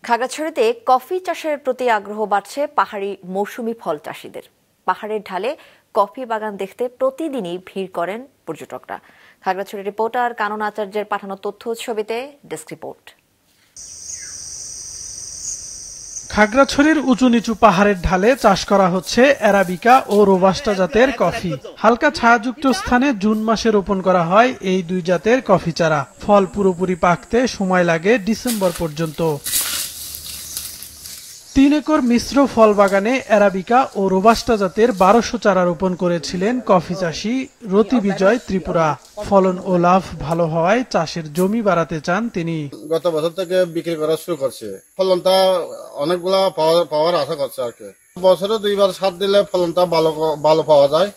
খাগড়াছড়িতে coffee চাষের প্রতি আগ্রহ বাড়ছে পাহাড়ি মৌসুমি ফল চাষীদের। পাহাড়ের ঢালে কফি বাগান দেখতে প্রতিদিনই ভিড় করেন পর্যটকরা। খাগড়াছড়ি রিপোর্টার কানন আচার্যের পাঠানো তথ্য ছবিতে ডেস্ক রিপোর্ট। খাগড়াছড়ির উঁচু নিচু পাহাড়ের ঢালে চাষ করা হচ্ছে অ্যারাবিকা ও রোবাস্টা জাতের কফি। হালকা ছায়াযুক্ত স্থানে জুন মাসে রোপণ করা হয় এই দুই জাতের কফি চারা। ফল পুরোপুরি পাকতে সময় লাগে ডিসেম্বর পর্যন্ত। ৩ একর মিশ্র ফল বাগানে অ্যারাবিকা ও রোবাস্টা জাতের ১২০০ চারা রোপণ করেছিলেন কফি চাষী রতি বিজয় ত্রিপুরা। ফলন ও লাভ ভালো হওয়ায় চাষের জমি বাড়াতে চান তিনি। গত বছর থেকে বিক্রি করা শুরু করছে, ফলনটা অনেকগুলা পাওয়ার আশা করছে আর কি। বছরে 2বার সার দিলে ফলনটা ভালো পাওয়া যায়।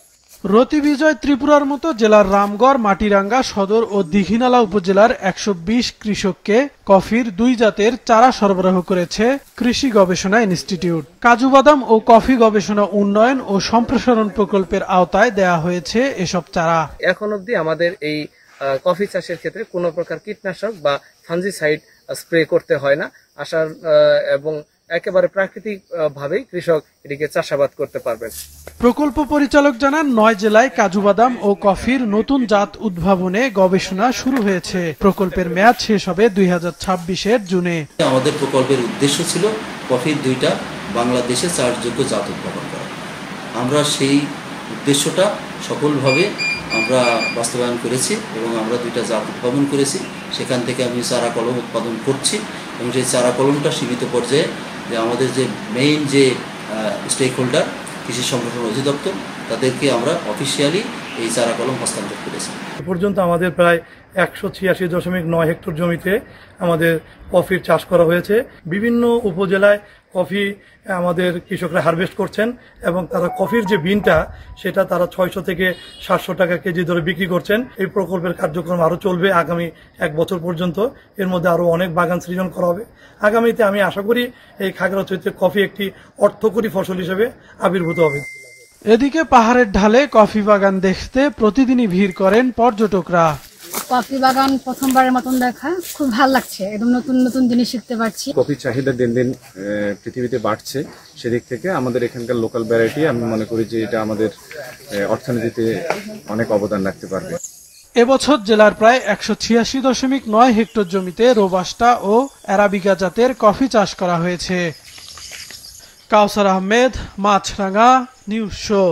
রতি বিজয় ত্রিপুরার মতো জেলার রামগড়, মাটিরাঙ্গা সদর ও দীঘিনালা উপজেলার ১২০ কৃষককে কফির ২ জাতের চারা সরবরাহ করেছে কৃষি গবেষণা ইনস্টিটিউট। কাজু বাদাম ও কফি গবেষণা উন্নয়ন ও সম্প্রসারণ প্রকল্পের আওতায় দেয়া হয়েছে এসব চারা। এখন অবধি আমাদের এই কফি চাষের ক্ষেত্রে কোনো প্রকার কীটনাশক বা ফাঞ্জিসাইড স্প্রে করতে হয় না। এবং একেবারে প্রাকৃতিক ভাবেই কৃষক এটিকে চাষাবাদ করতে পারবেন। প্রকল্প পরিচালক জানান ৯ জেলায় কাজু বাদাম ও কফির নতুন জাত উদ্ভাবনে গবেষণা শুরু হয়েছে। প্রকল্পের মেয়াদ শেষ হবে ২০২৬-এর জুনে। আমাদের প্রকল্পের উদ্দেশ্য ছিল কফির 2টা বাংলাদেশে চাষযোগ্য জাত উদ্ভাবন করা। আমরা সেই উদ্দেশ্যটা সফলভাবে আমরা বাস্তবায়ন করেছি এবং আমরা 2টা জাত উদ্ভাবন করেছি। সেখান থেকে আমি চারা কলম উৎপাদন করছি এবং সেই চারা কলমটা সীমিত পর্যায়ে যে আমাদের যে মেইন যে স্টেক হোল্ডার কৃষি সম্প্রসারণ অধিদপ্তর তাদেরকে আমরা অফিসিয়ালি এই চারা কলম হস্তান্তর করেছি। এ পর্যন্ত আমাদের প্রায় ১৮৬.৯ হেক্টর জমিতে আমাদের কফির চাষ করা হয়েছে। বিভিন্ন উপজেলায় কফি আমাদের কৃষকরা হারভেস্ট করছেন এবং তারা কফির যে বিনটা সেটা তারা ৬০০ থেকে ৭০০ টাকা কেজি ধরে বিক্রি করছেন। এই প্রকল্পের কার্যক্রম আরও চলবে আগামী 1 বছর পর্যন্ত। এর মধ্যে আরও অনেক বাগান সৃজন করা হবে। আগামীতে আমি আশা করি এই খাগড়াছড়িতে কফি একটি অর্থকরী ফসল হিসেবে আবির্ভূত হবে। এদিকে পাহাড়ের ঢালে কফি বাগান দেখতে প্রতিদিনই ভিড় করেন পর্যটকরা। কফি বাগান প্রথমবারের মতন দেখা, খুব ভালো লাগছে। একদম নতুন নতুন জিনিস শিখতে পারছি। কফির চাহিদা দিন দিন পৃথিবীতে বাড়ছে। সেদিক থেকে আমাদের এখানকার লোকাল ভ্যারাইটি আমি মনে করি যে এটা আমাদের অর্থনীতিতে অনেক অবদান রাখতে পারবে। এবছর জেলার প্রায় ১৮৬.৯ হেক্টর জমিতে রোবাস্টা ও অ্যারাবিকা জাতের কফি চাষ করা হয়েছে। কাউসার আহমেদ, মাছরাঙ্গা, নিউজ শো।